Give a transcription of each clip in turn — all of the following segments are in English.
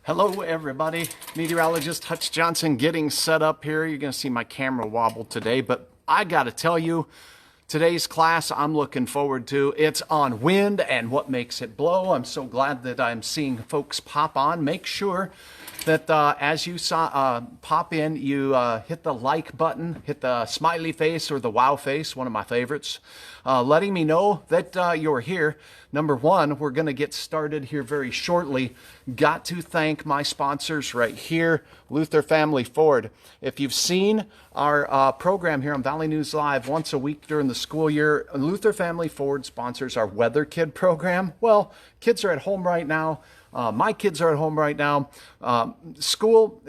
Hello everybody, meteorologist Hutch Johnson getting set up here. You're going to see my camera wobble today, but I got to tell you, today's class I'm looking forward to. It's on wind and what makes it blow. I'm so glad that I'm seeing folks pop on. Make sure that as you pop in, you hit the like button, hit the smiley face or the wow face, one of my favorites, letting me know that you're here. Number one, we're going to get started here very shortly. Got to thank my sponsors right here, Luther Family Ford. If you've seen our program here on Valley News Live once a week during the school year, Luther Family Ford sponsors our Weather Kid program. Well, kids are at home right now. My kids are at home right now. School,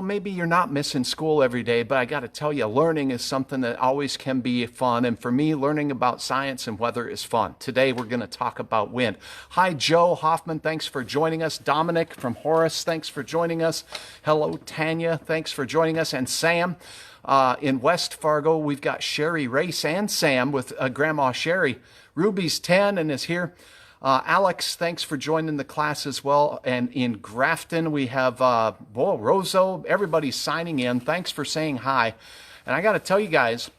maybe you're not missing school every day, but I got to tell you, learning is something that always can be fun. And for me, learning about science and weather is fun. Today, we're going to talk about wind. Hi, Joe Hoffman. Thanks for joining us. Dominic from Horace, thanks for joining us. Hello, Tanya. Thanks for joining us. And Sam. In West Fargo, we've got Sherry Race and Sam with Grandma Sherry. Ruby's 10 and is here. Alex, thanks for joining the class as well. And in Grafton, we have Roso. Everybody's signing in. Thanks for saying hi. And I got to tell you guys,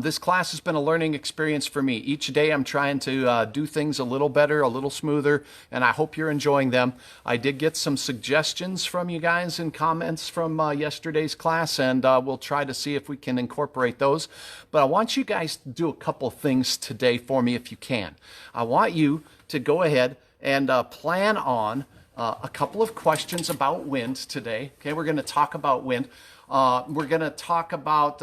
this class has been a learning experience for me. Each day I'm trying to do things a little better, a little smoother, and I hope you're enjoying them. I did get some suggestions from you guys and comments from yesterday's class, and we'll try to see if we can incorporate those. But I want you guys to do a couple things today for me if you can. I want you to go ahead and plan on a couple of questions about wind today. Okay, we're going to talk about wind. We're going to talk about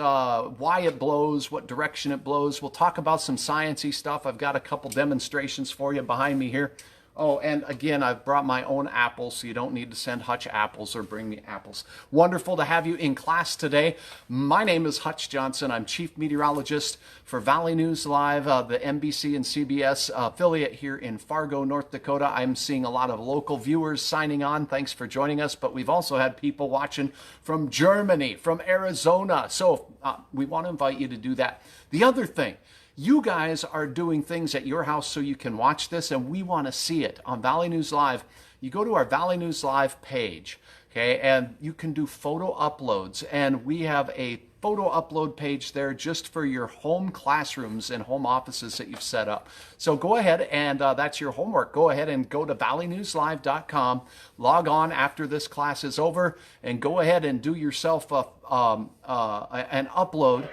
why it blows, what direction it blows. We'll talk about some sciencey stuff. I've got a couple demonstrations for you behind me here. Oh, and again, I've brought my own apples, so you don't need to send Hutch apples or bring me apples. Wonderful to have you in class today. My name is Hutch Johnson. I'm Chief Meteorologist for Valley News Live, the NBC and CBS affiliate here in Fargo, North Dakota. I'm seeing a lot of local viewers signing on. Thanks for joining us. But we've also had people watching from Germany, from Arizona. So we want to invite you to do that. The other thing, you guys are doing things at your house so you can watch this, and we want to see it on Valley News Live. You go to our Valley News Live page, okay, and you can do photo uploads, and we have a photo upload page there just for your home classrooms and home offices that you've set up. So go ahead, and that's your homework. Go ahead and go to valleynewslive.com, log on after this class is over, and go ahead and do yourself an upload.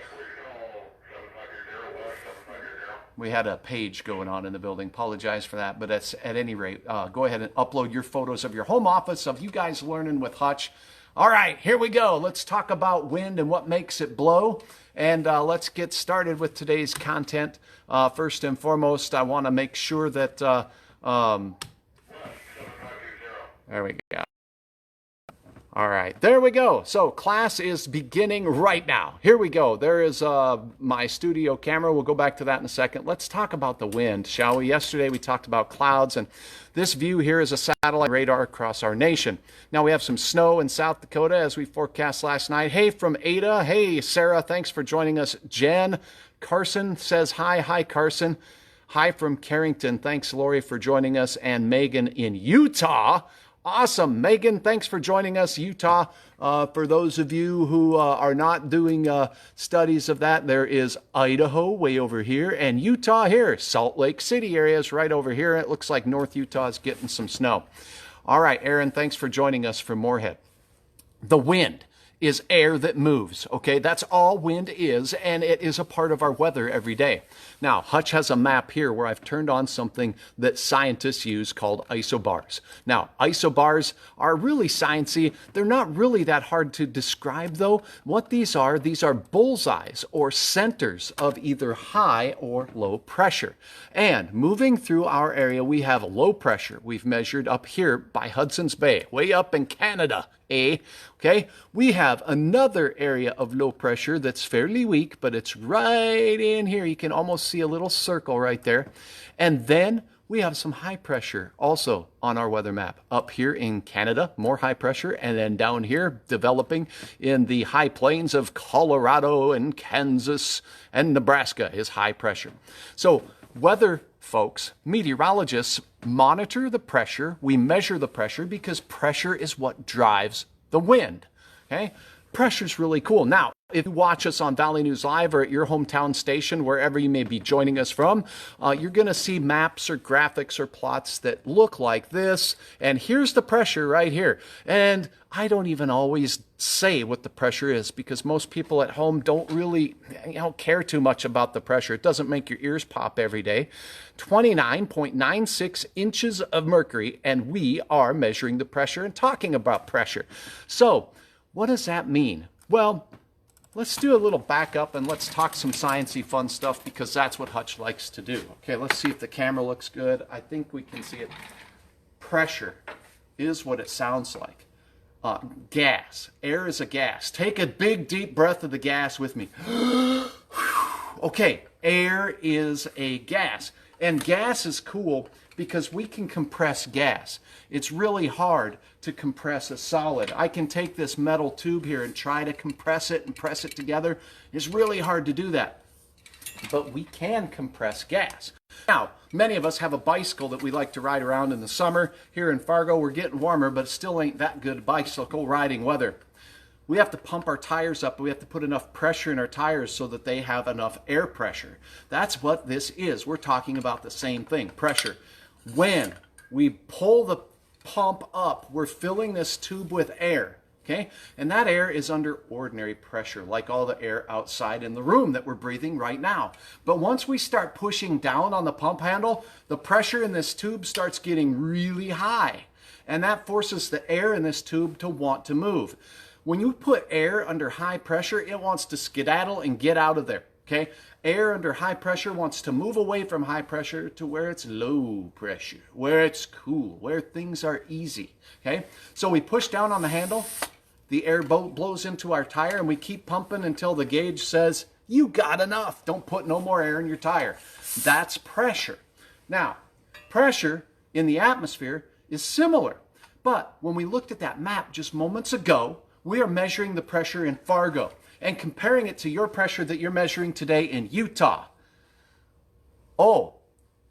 We had a page going on in the building. Apologize for that, but at any rate, go ahead and upload your photos of your home office of you guys learning with Hutch. All right, here we go. Let's talk about wind and what makes it blow. And let's get started with today's content. First and foremost, I want to make sure that, there we go. All right, there we go. So class is beginning right now. Here we go. There is my studio camera. We'll go back to that in a second. Let's talk about the wind, shall we? Yesterday we talked about clouds, and this view here is a satellite radar across our nation. Now we have some snow in South Dakota as we forecast last night. Hey from Ada. Hey Sarah, thanks for joining us. Jen Carson says hi. Hi Carson. Hi from Carrington. Thanks Lori for joining us. And Megan in Utah. Awesome. Megan, thanks for joining us. Utah, for those of you who are not doing studies of that, there is Idaho way over here and Utah here. Salt Lake City area is right over here. It looks like North Utah is getting some snow. All right, Aaron, thanks for joining us from Moorhead. The wind is air that moves, okay? That's all wind is, and it is a part of our weather every day. Now, Hutch has a map here where I've turned on something that scientists use called isobars. Now, isobars are really sciencey. They're not really that hard to describe, though. What these are bullseyes or centers of either high or low pressure. And moving through our area, we have low pressure. We've measured up here by Hudson's Bay, way up in Canada. Okay, we have another area of low pressure that's fairly weak, but it's right in here. You can almost see a little circle right there. And then we have some high pressure also on our weather map. Up here in Canada, more high pressure, and then down here developing in the high plains of Colorado and Kansas and Nebraska is high pressure. So weather folks, meteorologists monitor the pressure. We measure the pressure because pressure is what drives the wind. Okay? Pressure's really cool. Now, if you watch us on Valley News Live or at your hometown station, wherever you may be joining us from, you're going to see maps or graphics or plots that look like this. And here's the pressure right here. And I don't even always say what the pressure is because most people at home don't really care too much about the pressure. It doesn't make your ears pop every day. 29.96 inches of mercury, and we are measuring the pressure and talking about pressure. So, what does that mean? Well, let's do a little backup and let's talk some sciencey fun stuff because that's what Hutch likes to do. Okay, let's see if the camera looks good. I think we can see it. Pressure is what it sounds like. Gas. Air is a gas. Take a big deep breath of the gas with me. Okay, air is a gas. And gas is cool because we can compress gas. It's really hard to compress a solid. I can take this metal tube here and try to compress it and press it together. It's really hard to do that. But we can compress gas. Now, many of us have a bicycle that we like to ride around in the summer. Here in Fargo, we're getting warmer, but it still ain't that good bicycle riding weather. We have to pump our tires up. We have to put enough pressure in our tires so that they have enough air pressure. That's what this is. We're talking about the same thing, pressure. When we pull the pump up, we're filling this tube with air, okay? And that air is under ordinary pressure, like all the air outside in the room that we're breathing right now. But once we start pushing down on the pump handle, the pressure in this tube starts getting really high. And that forces the air in this tube to want to move. When you put air under high pressure, it wants to skedaddle and get out of there, okay? Air under high pressure wants to move away from high pressure to where it's low pressure, where it's cool, where things are easy, okay? So we push down on the handle, the air blows into our tire, and we keep pumping until the gauge says, you got enough, don't put no more air in your tire. That's pressure. Now, pressure in the atmosphere is similar, but when we looked at that map just moments ago, we are measuring the pressure in Fargo and comparing it to your pressure that you're measuring today in Utah. Oh,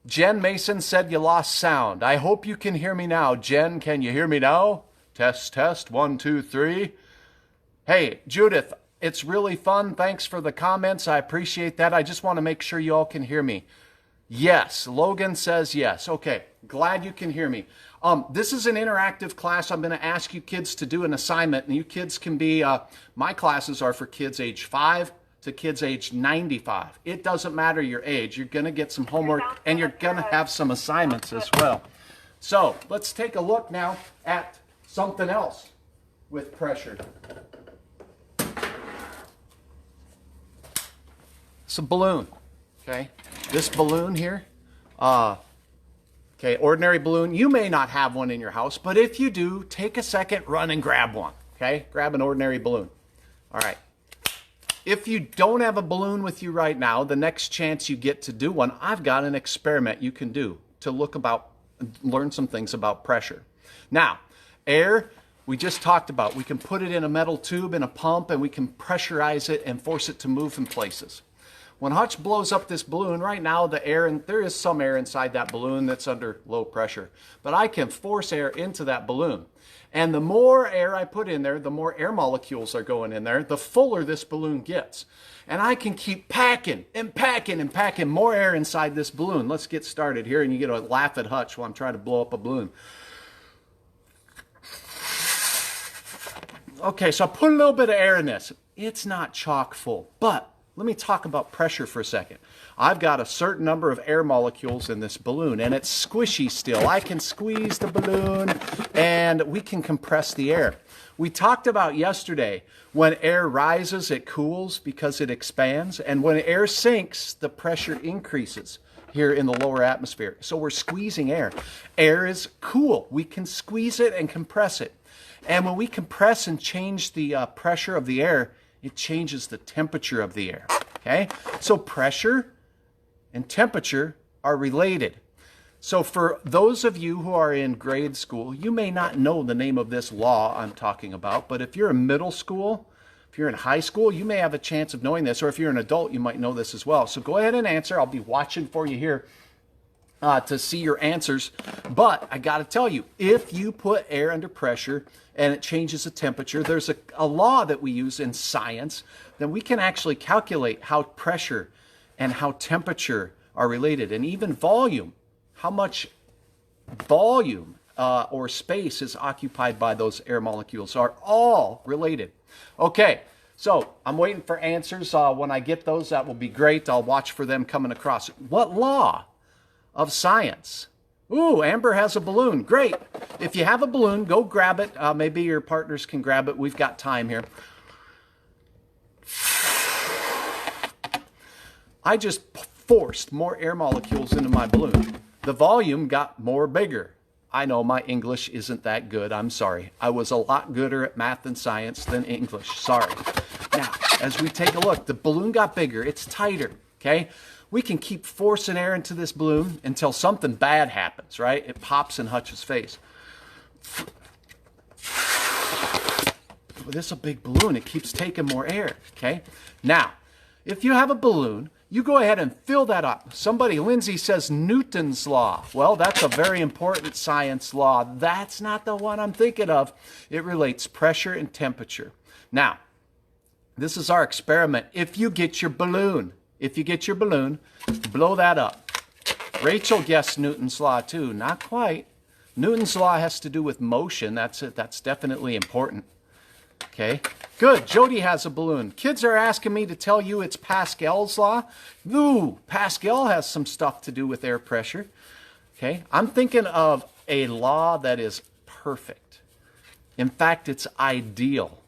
Jen Mason said you lost sound. I hope you can hear me now. Jen, can you hear me now? Test, test, 1, 2, 3. Hey, Judith, it's really fun. Thanks for the comments. I appreciate that. I just want to make sure you all can hear me. Yes, Logan says yes. Okay, glad you can hear me. This is an interactive class. I'm going to ask you kids to do an assignment, and you kids can be, my classes are for kids age 5 to kids age 95. It doesn't matter your age. You're going to get some homework, and you're going to have some assignments as well. So let's take a look now at something else with pressure. It's a balloon, okay? This balloon here, okay, ordinary balloon. You may not have one in your house, but if you do, take a second, run and grab one, okay? Grab an ordinary balloon. All right. If you don't have a balloon with you right now, the next chance you get to do one, I've got an experiment you can do to learn some things about pressure. Now, air, we just talked about. We can put it in a metal tube in a pump, and we can pressurize it and force it to move in places. When Hutch blows up this balloon, right now the air, and there is some air inside that balloon that's under low pressure, but I can force air into that balloon. And the more air I put in there, the more air molecules are going in there, the fuller this balloon gets. And I can keep packing and packing and packing more air inside this balloon. Let's get started here, and you get to laugh at Hutch while I'm trying to blow up a balloon. Okay, so I put a little bit of air in this. It's not chock full, but let me talk about pressure for a second. I've got a certain number of air molecules in this balloon, and it's squishy still. I can squeeze the balloon, and we can compress the air. We talked about yesterday, when air rises, it cools because it expands, and when air sinks, the pressure increases here in the lower atmosphere. So we're squeezing air. Air is cool. We can squeeze it and compress it. And when we compress and change the pressure of the air, it changes the temperature of the air, okay? So pressure and temperature are related. So for those of you who are in grade school, you may not know the name of this law I'm talking about, but if you're in middle school, if you're in high school, you may have a chance of knowing this, or if you're an adult, you might know this as well. So go ahead and answer. I'll be watching for you here. to see your answers. But I got to tell you, if you put air under pressure and it changes the temperature, there's a law that we use in science, then we can actually calculate how pressure and how temperature are related, and even volume, how much volume or space is occupied by those air molecules are all related. Okay, so I'm waiting for answers. When I get those, that will be great. I'll watch for them coming across. What law of science? Ooh, Amber has a balloon. Great. If you have a balloon, go grab it. Maybe your partners can grab it. We've got time here. I just forced more air molecules into my balloon. The volume got more bigger. I know my English isn't that good. I'm sorry. I was a lot gooder at math and science than English. Sorry. Now, as we take a look, the balloon got bigger. It's tighter, okay? We can keep forcing air into this balloon until something bad happens, right? It pops in Hutch's face. This is a big balloon. It keeps taking more air, okay? Now, if you have a balloon, you go ahead and fill that up. Somebody, Lindsay, says Newton's law. Well, that's a very important science law. That's not the one I'm thinking of. It relates pressure and temperature. Now, this is our experiment. If you get your balloon, blow that up. Rachel guessed Newton's law too. Not quite. Newton's law has to do with motion. That's it. That's definitely important. Okay, good. Jody has a balloon. Kids are asking me to tell you it's Pascal's law. Ooh, Pascal has some stuff to do with air pressure. Okay, I'm thinking of a law that is perfect. In fact, it's ideal.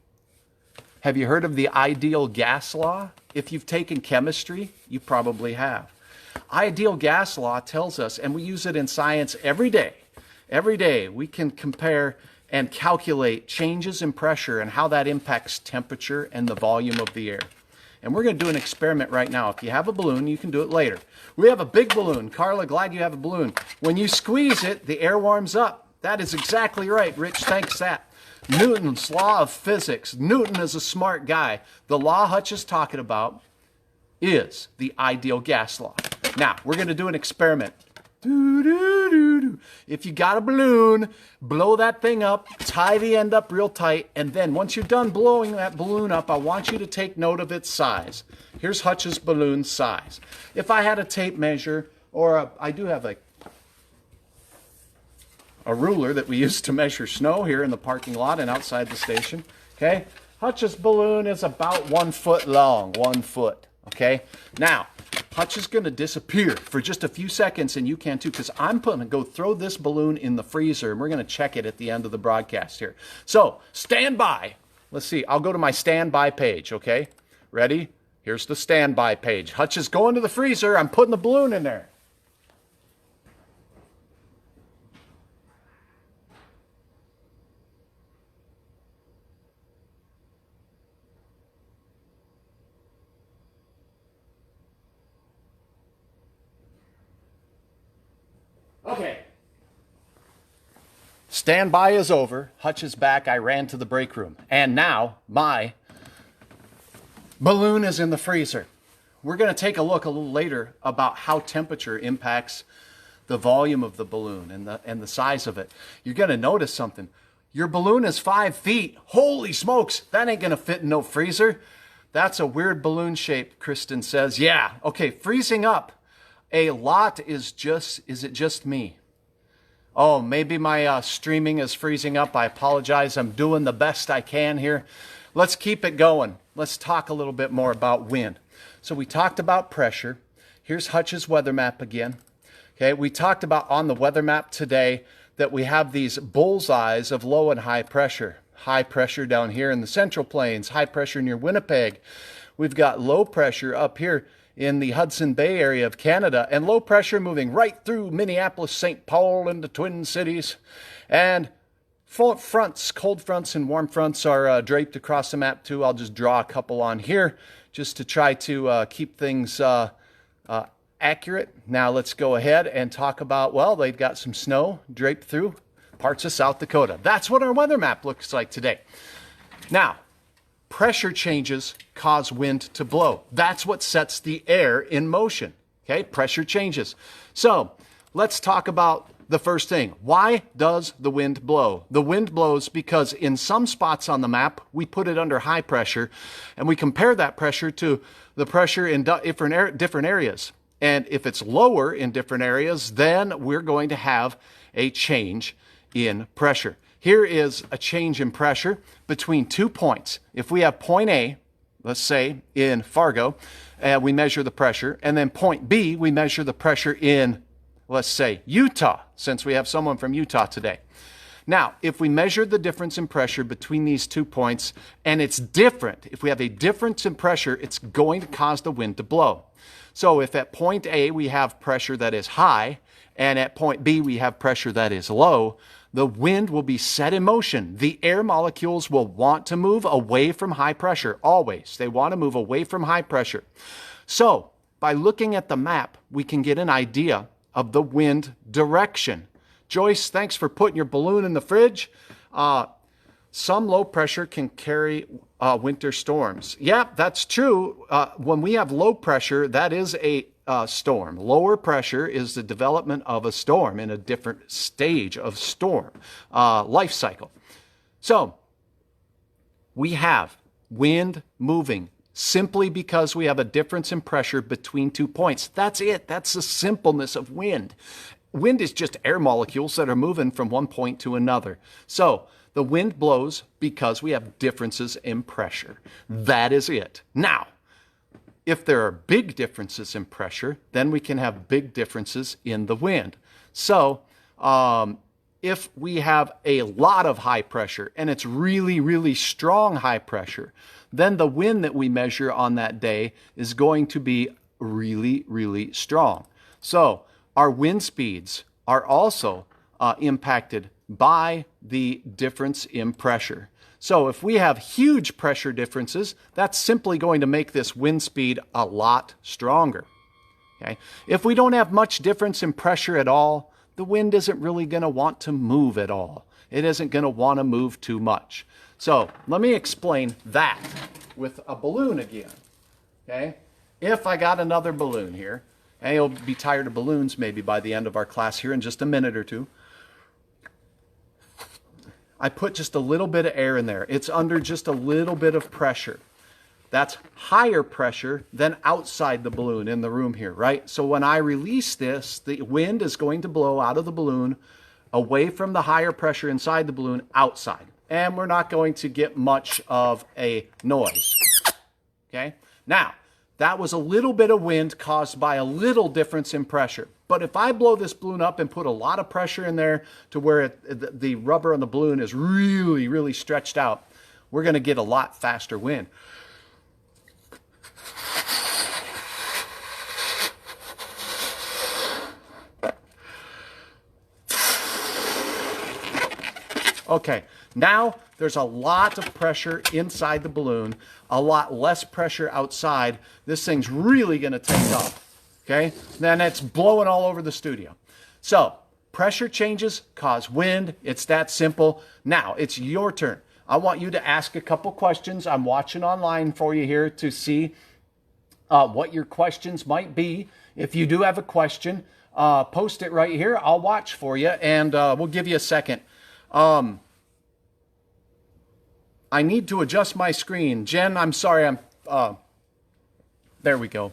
Have you heard of the ideal gas law? If you've taken chemistry, you probably have. Ideal gas law tells us, and we use it in science every day. Every day we can compare and calculate changes in pressure and how that impacts temperature and the volume of the air. And we're going to do an experiment right now. If you have a balloon, you can do it later. We have a big balloon. Carla, glad you have a balloon. When you squeeze it, the air warms up. That is exactly right. Rich, thanks that. Newton's law of physics. Newton is a smart guy. The law Hutch is talking about is the ideal gas law. Now, we're going to do an experiment. If you got a balloon, blow that thing up, tie the end up real tight, and then once you're done blowing that balloon up, I want you to take note of its size. Here's Hutch's balloon size. If I had a tape measure, or I do have a ruler that we use to measure snow here in the parking lot and outside the station, okay? Hutch's balloon is about 1 foot long, 1 foot, okay? Now, Hutch is going to disappear for just a few seconds, and you can too, because I'm going to go throw this balloon in the freezer, and we're going to check it at the end of the broadcast here. So, stand by. Let's see. I'll go to my standby page, okay? Ready? Here's the standby page. Hutch is going to the freezer. I'm putting the balloon in there. Okay. Standby is over. Hutch is back. I ran to the break room. And now my balloon is in the freezer. We're going to take a look a little later about how temperature impacts the volume of the balloon and the size of it. You're going to notice something. Your balloon is 5 feet. Holy smokes, that ain't going to fit in no freezer. That's a weird balloon shape, Kristen says. Yeah, okay, freezing up a lot is it just me? Oh, maybe my streaming is freezing up. I apologize. I'm doing the best I can here. Let's keep it going. Let's talk a little bit more about wind. So we talked about pressure. Here's Hutch's weather map again. Okay, we talked about on the weather map today that we have these bullseyes of low and high pressure. High pressure down here in the Central Plains, high pressure near Winnipeg. We've got low pressure up here in the Hudson Bay area of Canada, and low pressure moving right through Minneapolis, St. Paul, and the Twin Cities. And fronts, cold fronts and warm fronts are draped across the map too. I'll just draw a couple on here just to try to keep things accurate. Now let's go ahead and talk about, well, they've got some snow draped through parts of South Dakota. That's what our weather map looks like today. Now, pressure changes cause wind to blow. That's what sets the air in motion. Okay, pressure changes. So let's talk about the first thing. Why does the wind blow? The wind blows because in some spots on the map, we put it under high pressure, and we compare that pressure to the pressure in different areas. And if it's lower in different areas, then we're going to have a change in pressure. Here is a change in pressure between 2 points. If we have point A, let's say in Fargo, we measure the pressure, and then point B, we measure the pressure in, let's say, Utah, since we have someone from Utah today. Now, if we measure the difference in pressure between these 2 points, and it's different, if we have a difference in pressure, it's going to cause the wind to blow. So if at point A we have pressure that is high, and at point B we have pressure that is low, the wind will be set in motion. The air molecules will want to move away from high pressure, always. They want to move away from high pressure. So, by looking at the map, we can get an idea of the wind direction. Joyce, thanks for putting your balloon in the fridge. Some low pressure can carry winter storms. Yeah, that's true. When we have low pressure, that is a storm. Lower pressure is the development of a storm in a different stage of storm life cycle. So we have wind moving simply because we have a difference in pressure between 2 points. That's it. That's the simpleness of wind. Wind is just air molecules that are moving from one point to another. So the wind blows because we have differences in pressure. That is it. Now, if there are big differences in pressure, then we can have big differences in the wind. So if we have a lot of high pressure and it's really, really strong high pressure, then the wind that we measure on that day is going to be really, really strong. So our wind speeds are also impacted by the difference in pressure. So if we have huge pressure differences, that's simply going to make this wind speed a lot stronger. Okay? If we don't have much difference in pressure at all, the wind isn't really going to want to move at all. It isn't going to want to move too much. So let me explain that with a balloon again. Okay? If I got another balloon here, and you'll be tired of balloons maybe by the end of our class here in just a minute or two. I put just a little bit of air in there. It's under just a little bit of pressure. That's higher pressure than outside the balloon in the room here, right? So when I release this, the wind is going to blow out of the balloon away from the higher pressure inside the balloon outside. And we're not going to get much of a noise. Okay? Now, that was a little bit of wind caused by a little difference in pressure. But if I blow this balloon up and put a lot of pressure in there to where the rubber on the balloon is really, really stretched out, we're going to get a lot faster wind. Okay, now there's a lot of pressure inside the balloon, a lot less pressure outside. This thing's really going to take off. Okay, then it's blowing all over the studio. So pressure changes cause wind. It's that simple. Now it's your turn. I want you to ask a couple questions. I'm watching online for you here to see what your questions might be. If you do have a question, post it right here. I'll watch for you, and we'll give you a second. I need to adjust my screen. Jen, I'm sorry. There we go.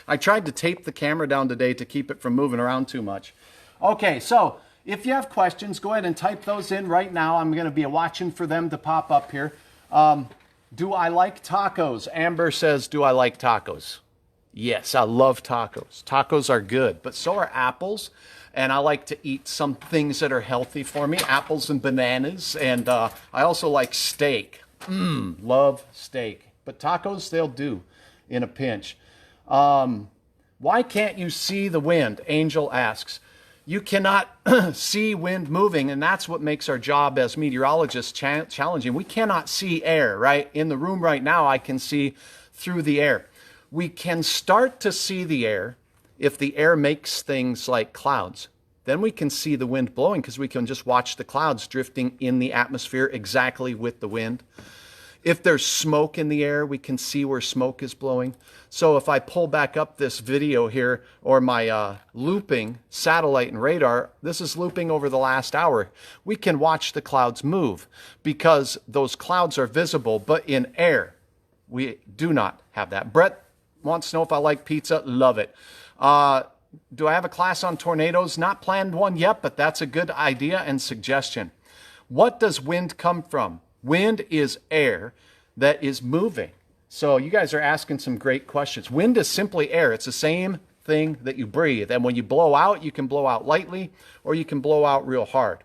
I tried to tape the camera down today to keep it from moving around too much. Okay, so if you have questions, go ahead and type those in right now. I'm going to be watching for them to pop up here. Do I like tacos? Amber says, do I like tacos? Yes, I love tacos. Tacos are good, but so are apples. And I like to eat some things that are healthy for me, apples and bananas. And I also like steak. Love steak. But tacos, they'll do in a pinch. Why can't you see the wind? Angel asks. You cannot see wind moving, and that's what makes our job as meteorologists challenging. We cannot see air, right? In the room right now, I can see through the air. We can start to see the air if the air makes things like clouds. Then we can see the wind blowing because we can just watch the clouds drifting in the atmosphere exactly with the wind. If there's smoke in the air, we can see where smoke is blowing. So if I pull back up this video here, or my looping satellite and radar, this is looping over the last hour. We can watch the clouds move because those clouds are visible, but in air, we do not have that. Brett wants to know if I like pizza. Love it. Do I have a class on tornadoes? Not planned one yet, but that's a good idea and suggestion. What does wind come from? Wind is air that is moving. So you guys are asking some great questions. Wind is simply air. It's the same thing that you breathe. And when you blow out, you can blow out lightly or you can blow out real hard.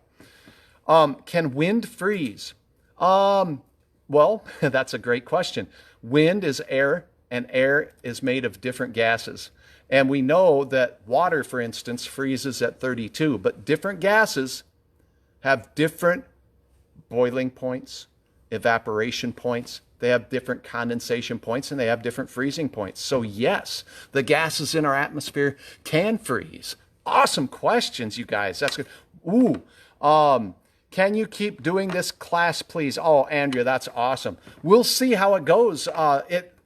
Can wind freeze? Well, that's a great question. Wind is air, and air is made of different gases. And we know that water, for instance, freezes at 32, but different gases have different boiling points, evaporation points. They have different condensation points, and they have different freezing points. So yes, the gases in our atmosphere can freeze. Awesome questions, you guys. That's good. Ooh, can you keep doing this class, please? Oh, Andrea, that's awesome. We'll see how it goes.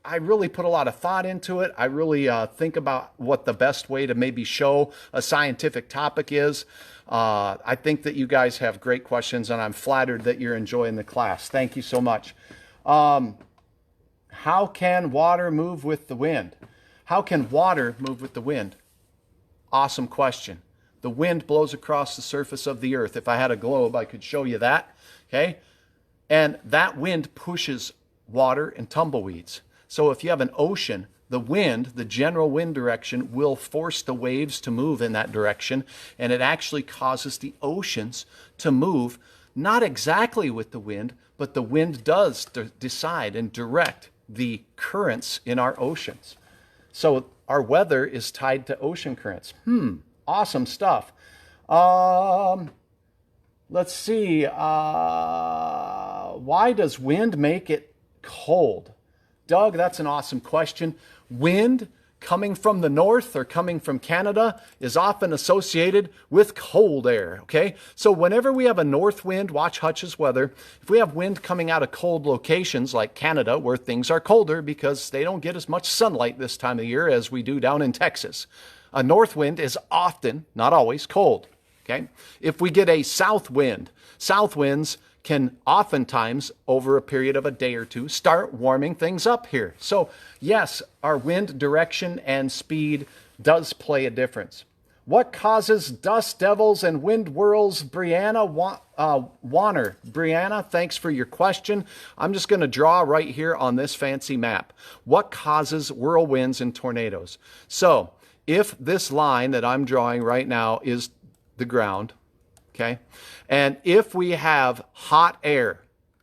I really put a lot of thought into it. I really think about what the best way to maybe show a scientific topic is. I think that you guys have great questions, and I'm flattered that you're enjoying the class. Thank you so much. How can water move with the wind? How can water move with the wind? Awesome question. The wind blows across the surface of the earth. If I had a globe, I could show you that. Okay? And that wind pushes water and tumbleweeds. So if you have an ocean, the wind, the general wind direction, will force the waves to move in that direction, and it actually causes the oceans to move, not exactly with the wind, but the wind does decide and direct the currents in our oceans. So our weather is tied to ocean currents. Awesome stuff. Let's see. Why does wind make it cold? Doug, that's an awesome question. Wind coming from the north or coming from Canada is often associated with cold air, okay? So whenever we have a north wind, watch Hutch's weather, if we have wind coming out of cold locations like Canada where things are colder because they don't get as much sunlight this time of year as we do down in Texas, a north wind is often, not always, cold, okay? If we get a south wind, south winds can oftentimes, over a period of a day or two, start warming things up here. So yes, our wind direction and speed does play a difference. What causes dust devils and wind whirls? Brianna Warner. Brianna, thanks for your question. I'm just going to draw right here on this fancy map. What causes whirlwinds and tornadoes? So if this line that I'm drawing right now is the ground, okay, and if we have hot air,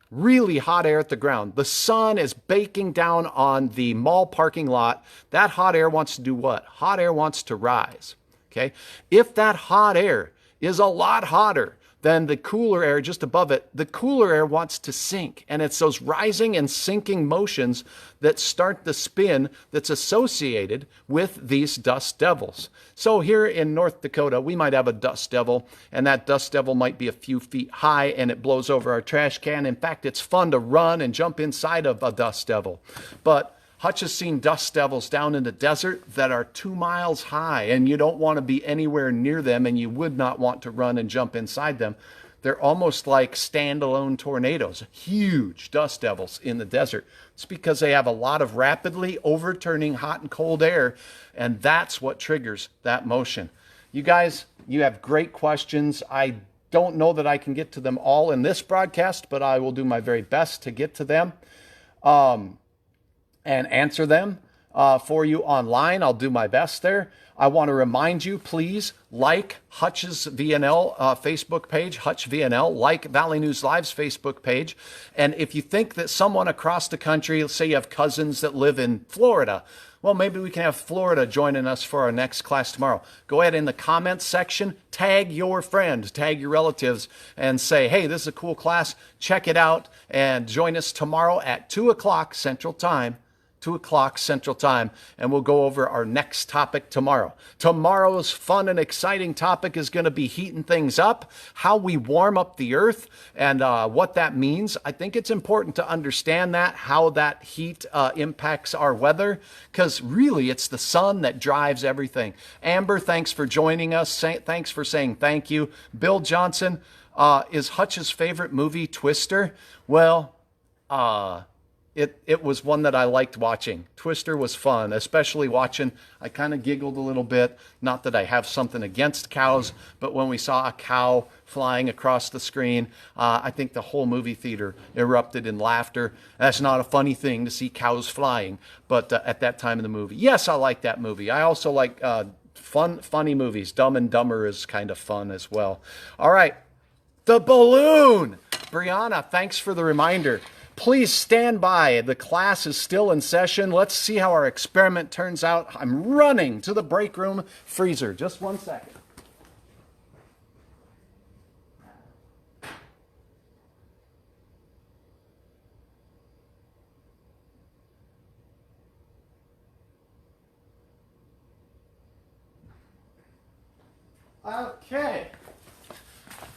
really hot air at the ground, the sun is baking down on the mall parking lot, that hot air wants to do what? Hot air wants to rise, okay? If that hot air is a lot hotter than the cooler air just above it, the cooler air wants to sink, and it's those rising and sinking motions that start the spin that's associated with these dust devils. So here in North Dakota, we might have a dust devil, and that dust devil might be a few feet high, and it blows over our trash can. In fact, it's fun to run and jump inside of a dust devil. But Hutch has seen dust devils down in the desert that are 2 miles high, and you don't want to be anywhere near them, and you would not want to run and jump inside them. They're almost like standalone tornadoes, huge dust devils in the desert. It's because they have a lot of rapidly overturning hot and cold air, and that's what triggers that motion. You guys, you have great questions. I don't know that I can get to them all in this broadcast, but I will do my very best to get to them. And answer them for you online. I'll do my best there. I want to remind you, please like Hutch's VNL Facebook page, Hutch VNL, like Valley News Live's Facebook page. And if you think that someone across the country, let's say you have cousins that live in Florida, well, maybe we can have Florida joining us for our next class tomorrow. Go ahead in the comments section, tag your friend, tag your relatives, and say, hey, this is a cool class. Check it out and join us tomorrow at 2 o'clock Central Time 2 o'clock Central Time, and we'll go over our next topic tomorrow. Tomorrow's fun and exciting topic is going to be heating things up, how we warm up the earth, and what that means. I think it's important to understand that, how that heat impacts our weather, because really it's the sun that drives everything. Amber, thanks for joining us. Thanks for saying thank you. Bill Johnson, is Hutch's favorite movie Twister? Well, it was one that I liked watching. Twister was fun, especially watching. I kind of giggled a little bit. Not that I have something against cows, but when we saw a cow flying across the screen, I think the whole movie theater erupted in laughter. That's not a funny thing to see cows flying, but at that time in the movie, yes, I like that movie. I also like funny movies. Dumb and Dumber is kind of fun as well. All right, the balloon. Brianna, thanks for the reminder. Please stand by. The class is still in session. Let's see how our experiment turns out. I'm running to the break room freezer. Just 1 second. Okay.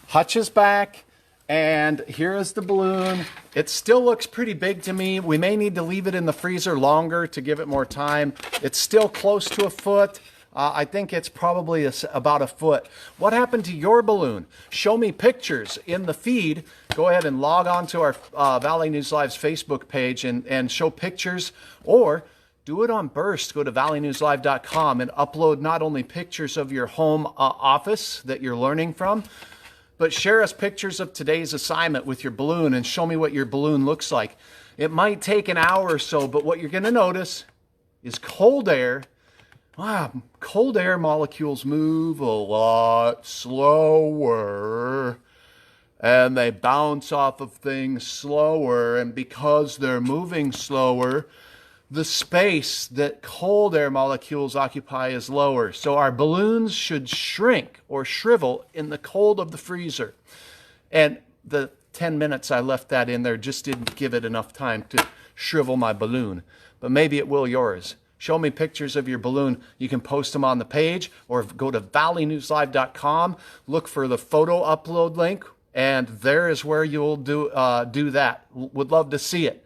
Hutch is back. And here is the balloon. It still looks pretty big to me. We may need to leave it in the freezer longer to give it more time. It's still close to a foot. I think it's probably about a foot. What happened to your balloon? Show me pictures in the feed. Go ahead and log on to our Valley News Live's Facebook page and show pictures, or do it on Burst. Go to valleynewslive.com and upload not only pictures of your home office that you're learning from, but share us pictures of today's assignment with your balloon and show me what your balloon looks like. It might take an hour or so, but what you're going to notice is cold air. Wow, cold air molecules move a lot slower, and they bounce off of things slower, and because they're moving slower, the space that cold air molecules occupy is lower. So our balloons should shrink or shrivel in the cold of the freezer. And the 10 minutes I left that in there just didn't give it enough time to shrivel my balloon. But maybe it will yours. Show me pictures of your balloon. You can post them on the page or go to valleynewslive.com, look for the photo upload link, and there is where you'll do that. Would love to see it.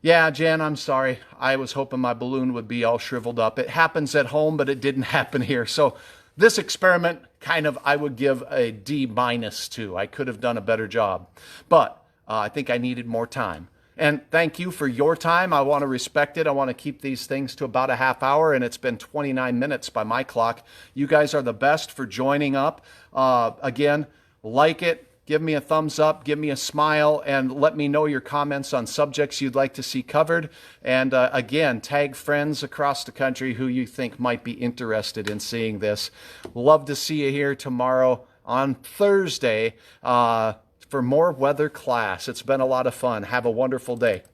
Yeah, Jan, I'm sorry. I was hoping my balloon would be all shriveled up. It happens at home, but it didn't happen here. So this experiment, I would give a D- to. I could have done a better job. But I think I needed more time. And thank you for your time. I want to respect it. I want to keep these things to about a half hour, and it's been 29 minutes by my clock. You guys are the best for joining up. Again, like it. Give me a thumbs up, give me a smile, and let me know your comments on subjects you'd like to see covered. And again, tag friends across the country who you think might be interested in seeing this. Love to see you here tomorrow on Thursday for more weather class. It's been a lot of fun. Have a wonderful day.